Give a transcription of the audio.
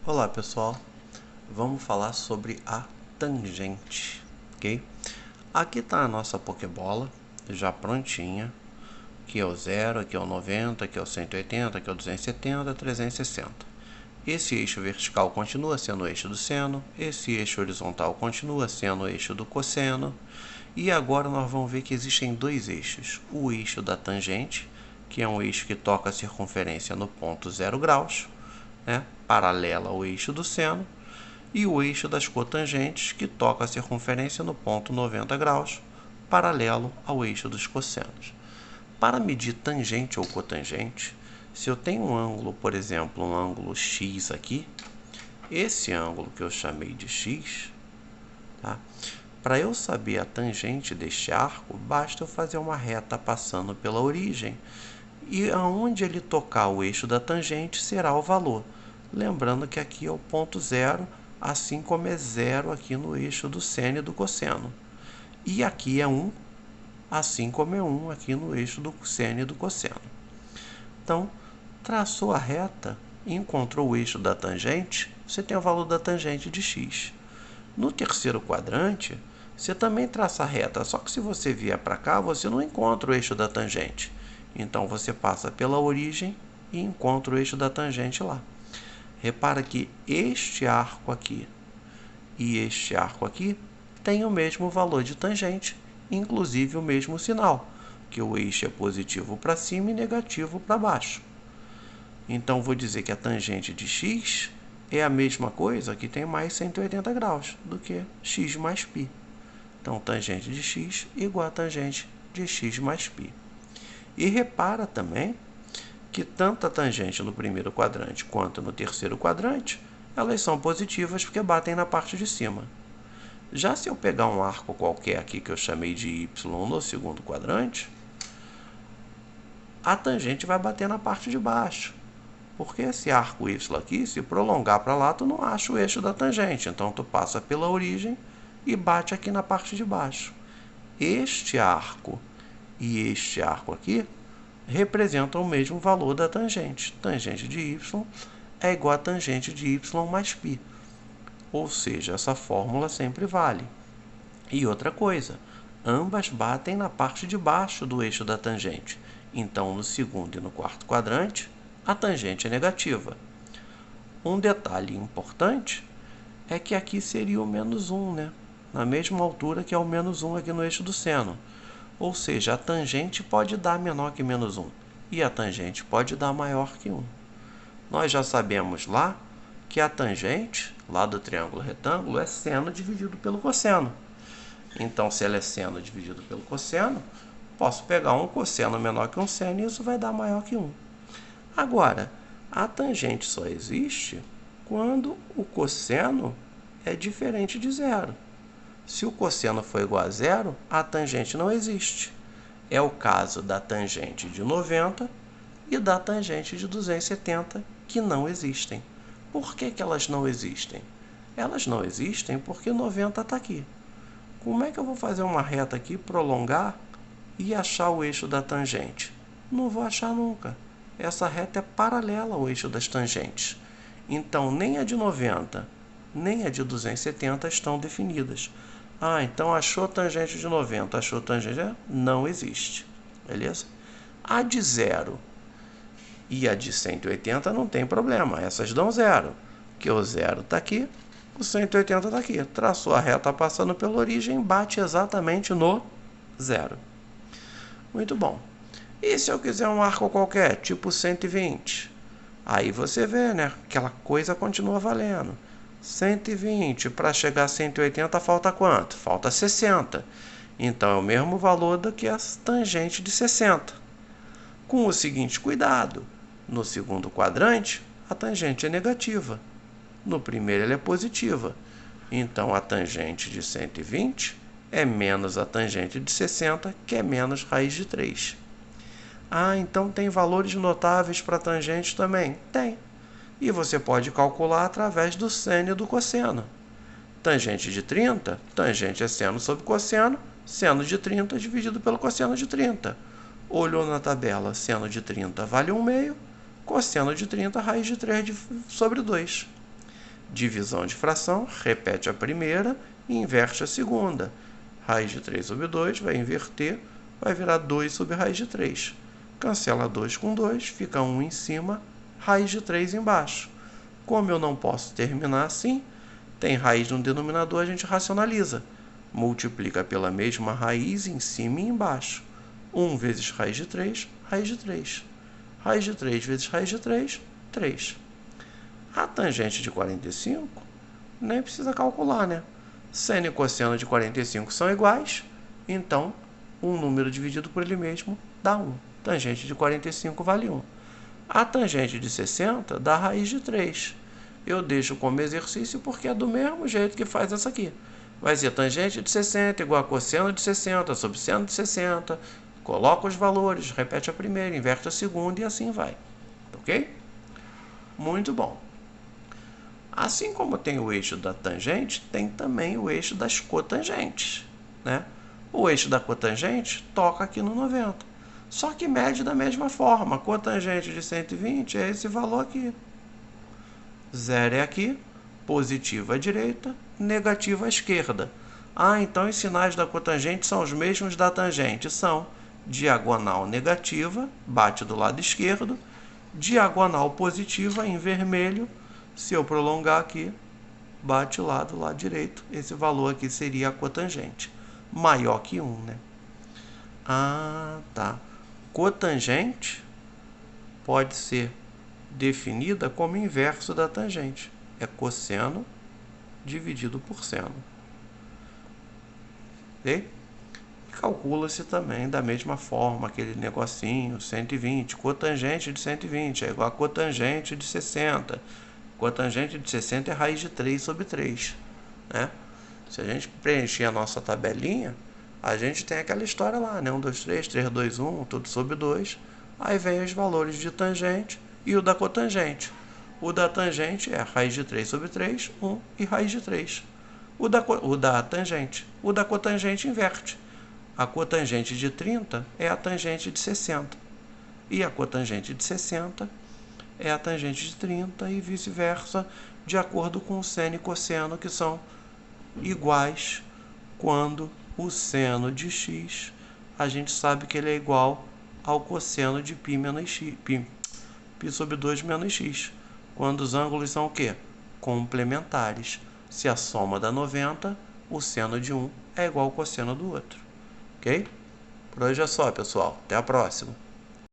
Olá pessoal, vamos falar sobre a tangente, ok? Aqui está a nossa Pokébola, já prontinha. Aqui é o 0, aqui é o 90, aqui é o 180, aqui é o 270, 360. Esse eixo vertical continua sendo o eixo do seno, esse eixo horizontal continua sendo o eixo do cosseno. E agora nós vamos ver que existem dois eixos. O eixo da tangente, que é um eixo que toca a circunferência no ponto 0 graus, né, paralela ao eixo do seno, e o eixo das cotangentes, que toca a circunferência no ponto 90 graus, paralelo ao eixo dos cossenos. Para medir tangente ou cotangente, se eu tenho um ângulo, por exemplo, um ângulo x aqui, esse ângulo que eu chamei de x, tá? Para eu saber a tangente deste arco, basta eu fazer uma reta passando pela origem, e aonde ele tocar o eixo da tangente será o valor. Lembrando que aqui é o ponto 0, assim como é 0 aqui no eixo do seno e do cosseno. E aqui é 1, assim como é 1 aqui no eixo do seno e do cosseno. Então, traçou a reta e encontrou o eixo da tangente, você tem o valor da tangente de x. No terceiro quadrante, você também traça a reta, só que se você vier para cá, você não encontra o eixo da tangente. Então, você passa pela origem e encontra o eixo da tangente lá. Repara que este arco aqui e este arco aqui têm o mesmo valor de tangente, inclusive o mesmo sinal, que o eixo é positivo para cima e negativo para baixo. Então, vou dizer que a tangente de x é a mesma coisa que tem mais 180 graus do que x mais π. Então, tangente de x igual a tangente de x mais π. E repara também que tanto a tangente no primeiro quadrante quanto no terceiro quadrante, elas são positivas porque batem na parte de cima. Já se eu pegar um arco qualquer aqui que eu chamei de y no segundo quadrante, a tangente vai bater na parte de baixo. Porque esse arco y aqui, se prolongar para lá, tu não acha o eixo da tangente. Então, tu passa pela origem e bate aqui na parte de baixo. Este arco e este arco aqui representam o mesmo valor da tangente. Tangente de y é igual a tangente de y mais π. Ou seja, essa fórmula sempre vale. E outra coisa, ambas batem na parte de baixo do eixo da tangente. Então, no segundo e no quarto quadrante, a tangente é negativa. Um detalhe importante é que aqui seria o menos 1, né? Na mesma altura que é o menos 1 aqui no eixo do seno. Ou seja, a tangente pode dar menor que menos 1 e a tangente pode dar maior que 1. Nós já sabemos lá que a tangente, lá do triângulo retângulo, é seno dividido pelo cosseno. Então, se ela é seno dividido pelo cosseno, posso pegar um cosseno menor que um seno e isso vai dar maior que 1. Agora, a tangente só existe quando o cosseno é diferente de zero. Se o cosseno for igual a zero, a tangente não existe. É o caso da tangente de 90 e da tangente de 270, que não existem. Por que elas não existem? Elas não existem porque 90 está aqui. Como é que eu vou fazer uma reta aqui, prolongar e achar o eixo da tangente? Não vou achar nunca. Essa reta é paralela ao eixo das tangentes. Então, nem a de 90, nem a de 270 estão definidas. Então achou tangente de 90, achou tangente... Não existe, beleza? A de 0 e a de 180 não tem problema, essas dão 0. Porque o 0 está aqui, o 180 está aqui. Traçou a reta passando pela origem, bate exatamente no 0. Muito bom. E se eu quiser um arco qualquer, tipo 120? Aí você vê, né? Aquela coisa continua valendo. 120, para chegar a 180 falta quanto? Falta 60. Então, é o mesmo valor do que a tangente de 60. Com o seguinte cuidado, no segundo quadrante, a tangente é negativa. No primeiro, ela é positiva. Então, a tangente de 120 é menos a tangente de 60, que é menos raiz de 3. Então tem valores notáveis para tangente também? Tem. E você pode calcular através do seno e do cosseno. Tangente de 30, tangente é seno sobre cosseno, seno de 30 dividido pelo cosseno de 30. Olhou na tabela, seno de 30 vale 1/2, cosseno de 30, raiz de 3 sobre 2. Divisão de fração, repete a primeira e inverte a segunda. Raiz de 3 sobre 2 vai inverter, vai virar 2 sobre raiz de 3. Cancela 2 com 2, fica 1 em cima, raiz de 3 embaixo. Como eu não posso terminar assim, tem raiz no denominador, a gente racionaliza. Multiplica pela mesma raiz em cima e embaixo. 1 vezes raiz de 3, raiz de 3. Raiz de 3 vezes raiz de 3, 3. A tangente de 45, nem precisa calcular, né? Seno e cosseno de 45 são iguais, então um número dividido por ele mesmo dá 1. Tangente de 45 vale 1. A tangente de 60 dá raiz de 3. Eu deixo como exercício porque é do mesmo jeito que faz essa aqui. Vai ser tangente de 60 igual a cosseno de 60 sobre seno de 60. Coloca os valores, repete a primeira, inverte a segunda e assim vai. Ok? Muito bom. Assim como tem o eixo da tangente, tem também o eixo das cotangentes, né? O eixo da cotangente toca aqui no 90. Só que mede da mesma forma. Cotangente de 120 é esse valor aqui. 0 é aqui, positivo à direita, negativo à esquerda. Ah, então os sinais da cotangente são os mesmos da tangente. São diagonal negativa, bate do lado esquerdo, diagonal positiva em vermelho. Se eu prolongar aqui, bate lá do lado direito. Esse valor aqui seria a cotangente. Maior que 1, né? Ah, tá. Cotangente pode ser definida como inverso da tangente. É cosseno dividido por seno. Ok? Calcula-se também da mesma forma, aquele negocinho, 120. Cotangente de 120 é igual a cotangente de 60. Cotangente de 60 é raiz de 3 sobre 3. Né? Se a gente preencher a nossa tabelinha, a gente tem aquela história lá, né? 1, 2, 3, 3, 2, 1, tudo sobre 2. Aí vem os valores de tangente e o da cotangente. O da tangente é raiz de 3 sobre 3, 1 e raiz de 3. O da tangente. O da cotangente inverte. A cotangente de 30 é a tangente de 60. E a cotangente de 60 é a tangente de 30 e vice-versa, de acordo com o seno e cosseno, que são iguais quando o seno de x, a gente sabe que ele é igual ao cosseno de π menos x, π sobre 2 menos x, quando os ângulos são o quê? Complementares. Se a soma dá 90, o seno de um é igual ao cosseno do outro. Ok? Por hoje é só, pessoal. Até a próxima.